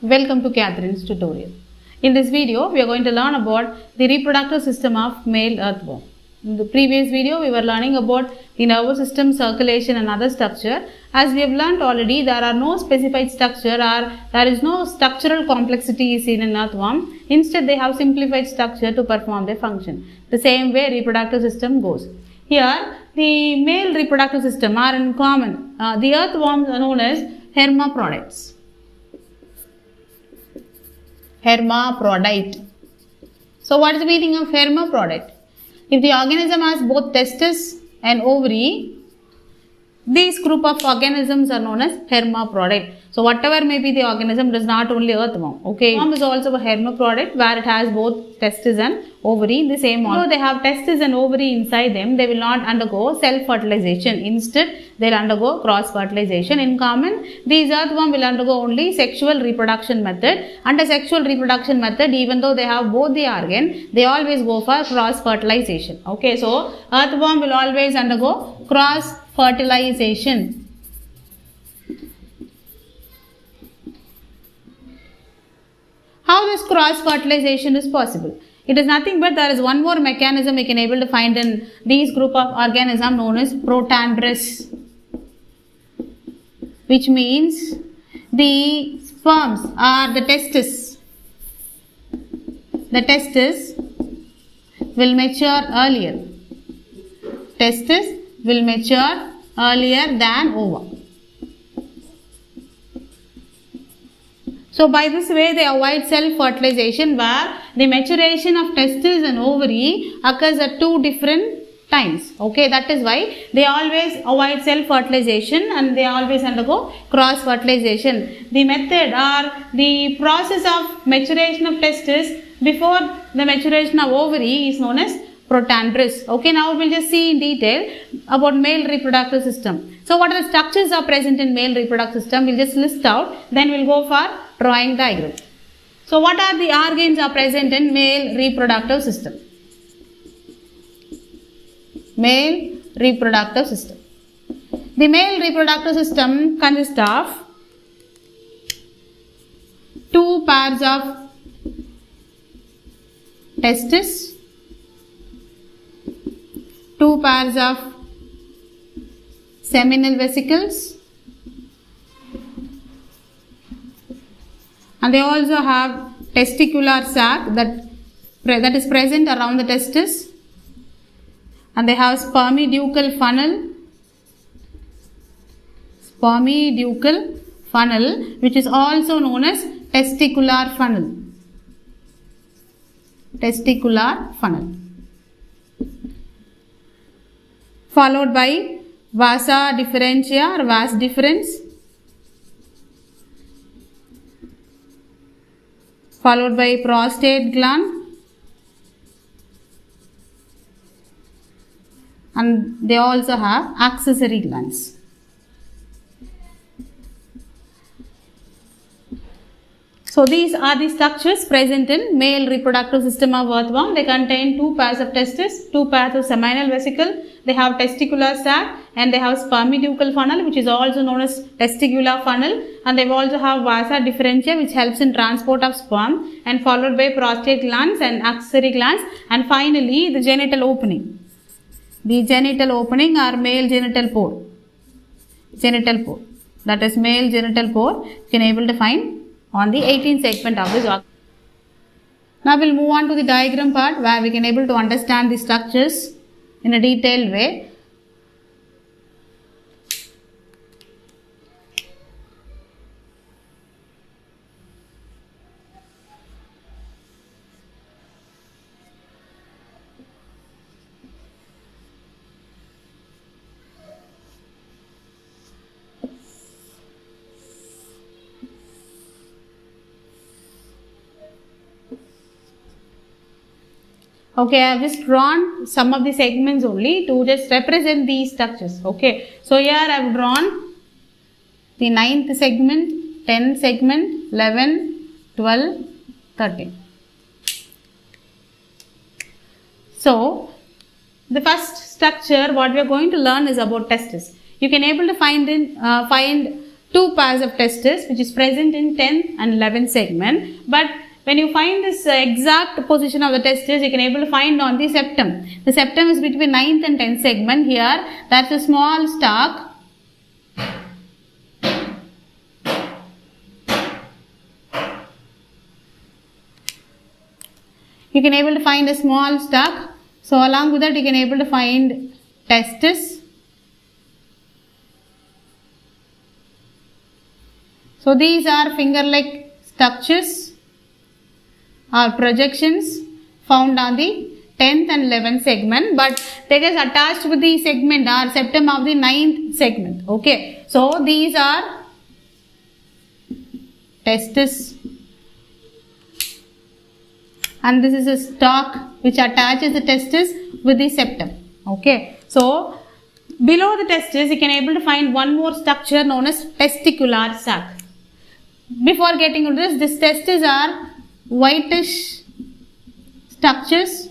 Welcome to Catherine's tutorial. In this video, we are going to learn about the reproductive system of male earthworm. In the previous video, we were learning about the nervous system, circulation and other structure. As we have learnt already, there are no specified structure or there is no structural complexity seen in earthworm. Instead, they have simplified structure to perform their function. The same way reproductive system goes. Here, the male reproductive system are in common. The earthworms are known as hermaphrodites. Hermaphrodite. So, what is the meaning of hermaphrodite? If the organism has both testis and ovary, these group of organisms are known as hermaphrodite. So, whatever may be the organism, it is not only earthworm. Okay, worm is also a hermaphrodite where it has both testis and ovary in the same order. So, they have testis and ovary inside them. They will not undergo self-fertilization. Instead, they will undergo cross-fertilization. In common, these earthworm will undergo only sexual reproduction method. Under sexual reproduction method, even though they have both the organ, they always go for cross-fertilization. Okay, so earthworm will always undergo cross-fertilization. How this cross-fertilization is possible? It is nothing but there is one more mechanism we can able to find in these group of organisms known as protandrous, which means the sperms or the testis. The testis will mature earlier. Testis will mature earlier than ova. So, by this way they avoid self-fertilization where the maturation of testis and ovary occurs at two different times. Okay, that is why they always avoid self-fertilization and they always undergo cross-fertilization. The method or the process of maturation of testis before the maturation of ovary is known as protandrous. Okay, now we will just see in detail about male reproductive system. So, what are the structures are present in male reproductive system? We will just list out, then we will go for drawing diagram. So, what are the organs are present in male reproductive system? Male reproductive system. The male reproductive system consists of two pairs of testis, two pairs of seminal vesicles, and they also have testicular sac that is present around the testis, and they have spermiducal funnel which is also known as testicular funnel. Followed by vasa differentia or vas deferens, followed by prostate gland, and they also have accessory glands. So, these are the structures present in male reproductive system of earthworm. They contain two pairs of testis, two pairs of seminal vesicle, they have testicular sac and they have spermiducal funnel which is also known as testicular funnel, and they also have vasa differentia which helps in transport of sperm, and followed by prostate glands and accessory glands, and finally the genital opening. The genital opening or male genital pore. That is male genital pore you can able to find on the 18th segment of this organ. Now we will move on to the diagram part where we can able to understand the structures in a detailed way. Okay, I have just drawn some of the segments only to just represent these structures. Okay, so here I have drawn the 9th segment, 10th segment, 11, 12, 13. So, the first structure what we are going to learn is about testis. You can able to find two pairs of testes which is present in 10th and 11th segment. But when you find this exact position of the testes, you can able to find on the septum. The septum is between 9th and 10th segment. Here, that's a small stalk. You can able to find a small stalk. So along with that, you can able to find testis. So these are finger-like structures or projections found on the 10th and 11th segment, but they get attached with the segment or septum of the 9th segment. Okay, so these are testis, and this is a stalk which attaches the testis with the septum. Okay, so below the testis you can able to find one more structure known as testicular sac. Before getting into this, these testes are whitish structures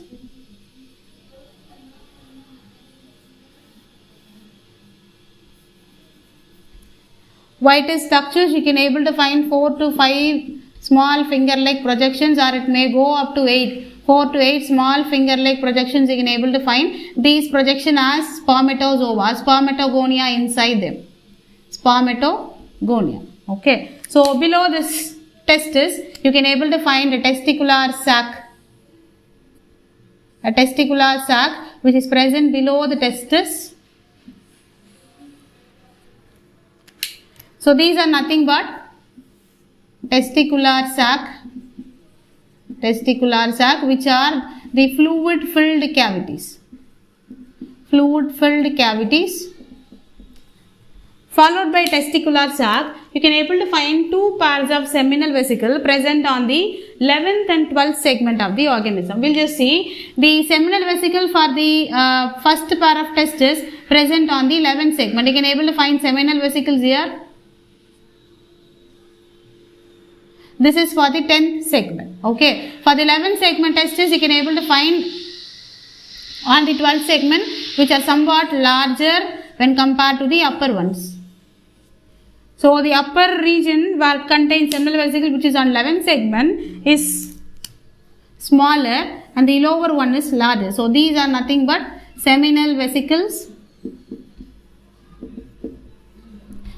you can able to find 4 to 5 small finger-like projections, or it may go up to 8. 4 to 8 small finger-like projections you can able to find. These projection as spermatozoa, spermatogonia inside them. Spermatogonia. Okay. So below this testis, you can able to find a testicular sac. A testicular sac which is present below the testis. So these are nothing but testicular sac which are the fluid filled cavities. Followed by testicular sac, you can able to find two pairs of seminal vesicle present on the 11th and 12th segment of the organism. We'll just see the seminal vesicle for the first pair of testes present on the 11th segment. You can able to find seminal vesicles here. This is for the 10th segment. Okay. For the 11th segment testes, you can able to find on the 12th segment, which are somewhat larger when compared to the upper ones. So the upper region where contains seminal vesicle, which is on 11th segment, is smaller, and the lower one is larger. So these are nothing but seminal vesicles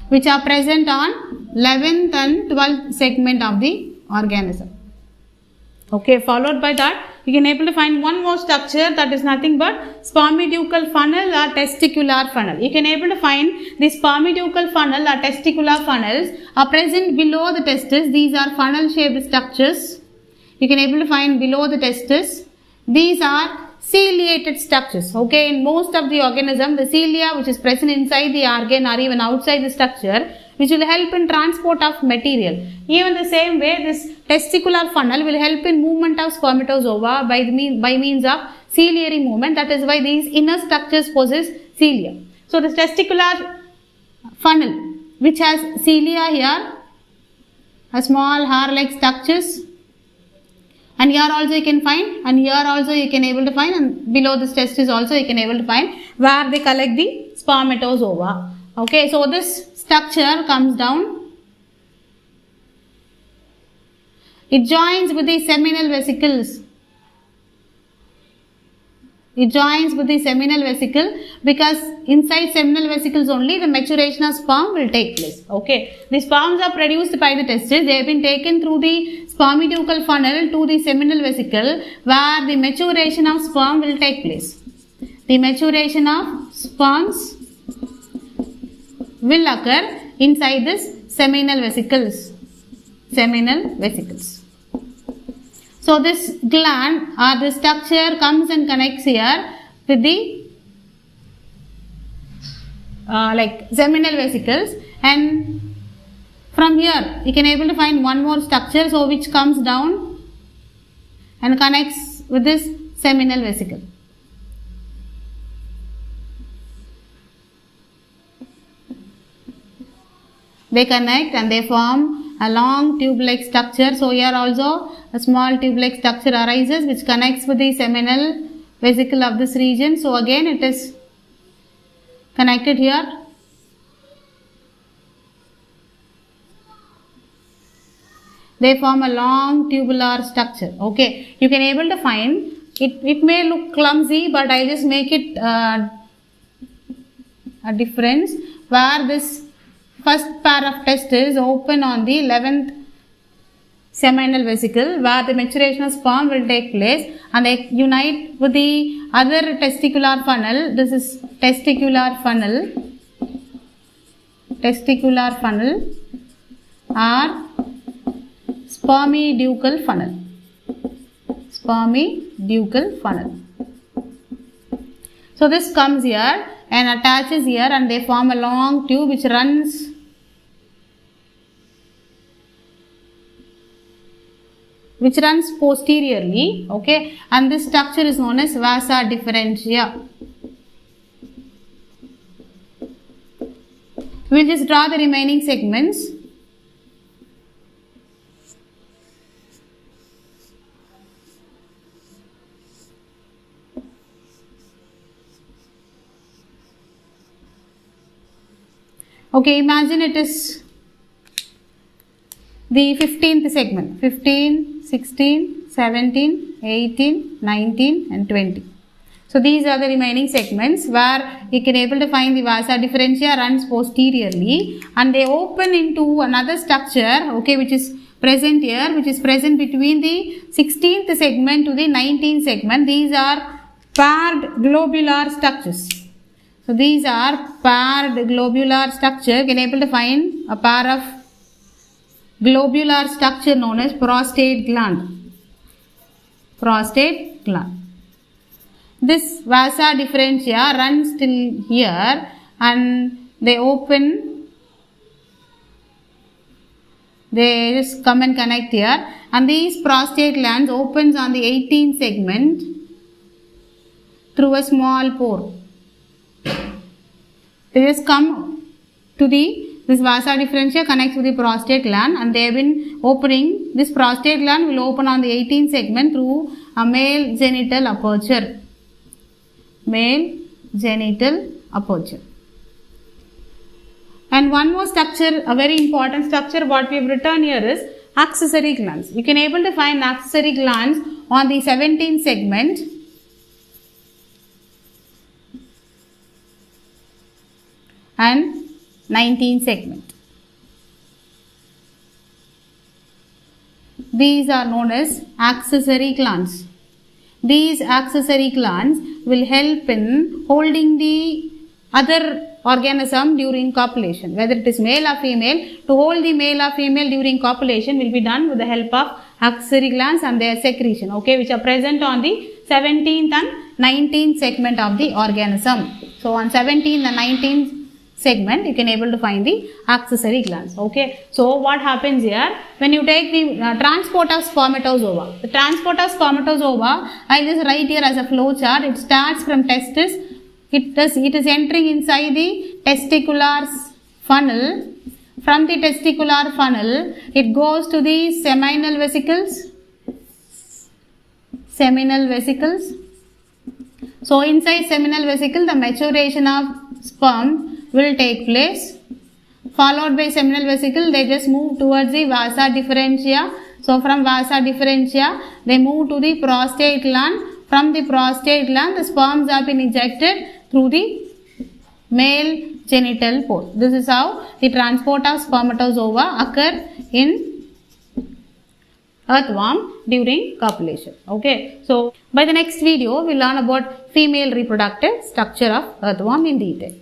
which are present on 11th and 12th segment of the organism. Okay, followed by that, you can able to find one more structure, that is nothing but spermideucal funnel or testicular funnel. You can able to find the spermideucal funnel or testicular funnels are present below the testis. These are funnel shaped structures. You can able to find below the testis. These are ciliated structures. Okay, in most of the organism, the cilia which is present inside the organ or even outside the structure, which will help in transport of material. Even the same way, this testicular funnel will help in movement of spermatozoa by means of ciliary movement. That is why these inner structures possess cilia. So this testicular funnel which has cilia here, a small hair-like structures, and here also you can find, and here also you can able to find, and below this testis also you can able to find where they collect the spermatozoa. Okay, so this structure comes down. It joins with the seminal vesicles. It joins with the seminal vesicle because inside seminal vesicles only the maturation of sperm will take place. Okay, the sperms are produced by the testes. They have been taken through the spermideucal funnel to the seminal vesicle where the maturation of sperm will take place. The maturation of sperms will occur inside this seminal vesicles. So this gland or the structure comes and connects here with the seminal vesicles, and from here you can able to find one more structure, so which comes down and connects with this seminal vesicle. They connect and they form a long tube-like structure. So here also a small tube-like structure arises which connects with the seminal vesicle of this region. So again it is connected here. They form a long tubular structure. Okay, you can able to find it. It may look clumsy, but I just make it a difference where this first pair of testes open on the 11th seminal vesicle, where the maturation of sperm will take place, and they unite with the other testicular funnel. This is testicular funnel. Testicular funnel or spermiducal funnel. Spermiducal funnel. So this comes here and attaches here, and they form a long tube which runs posteriorly. Okay, and this structure is known as vasa differentia. We will just draw the remaining segments. Okay, imagine it is the 15th segment. 15, 16, 17, 18, 19 and 20. So these are the remaining segments where you can able to find the vasa differentia runs posteriorly, and they open into another structure, okay, which is present here, which is present between the 16th segment to the 19th segment. These are paired globular structures. So these are paired globular structure. You can able to find a pair of globular structure known as prostate gland. Prostate gland. This vasa differentia runs till here, and they open, they just come and connect here, and these prostate glands opens on the 18th segment through a small pore. They just come to this vasa differentia connects with the prostate gland, and they have been opening. This prostate gland will open on the 18th segment through a male genital aperture. Male genital aperture. And one more structure, a very important structure what we have written here is accessory glands. You can able to find accessory glands on the 17th segment and 19th segment. These are known as accessory glands. These accessory glands will help in holding the other organism during copulation, whether it is male or female. To hold the male or female during copulation will be done with the help of accessory glands and their secretion, okay, which are present on the 17th and 19th segment of the organism. So on 17th and 19th segment you can able to find the accessory glands. Okay, so what happens here, when you take the transport of spermatozoa, the transport of spermatozoa, I just write here as a flow chart. It starts from testis, it is entering inside the testicular funnel. From the testicular funnel it goes to the seminal vesicles. So inside seminal vesicle the maturation of sperm will take place. Followed by seminal vesicle, they just move towards the vasa differentia. So from vasa differentia, they move to the prostate gland. From the prostate gland, the sperms have been ejected through the male genital pore. This is how the transport of spermatozoa occur in earthworm during copulation. Okay, so by the next video, we will learn about female reproductive structure of earthworm in detail.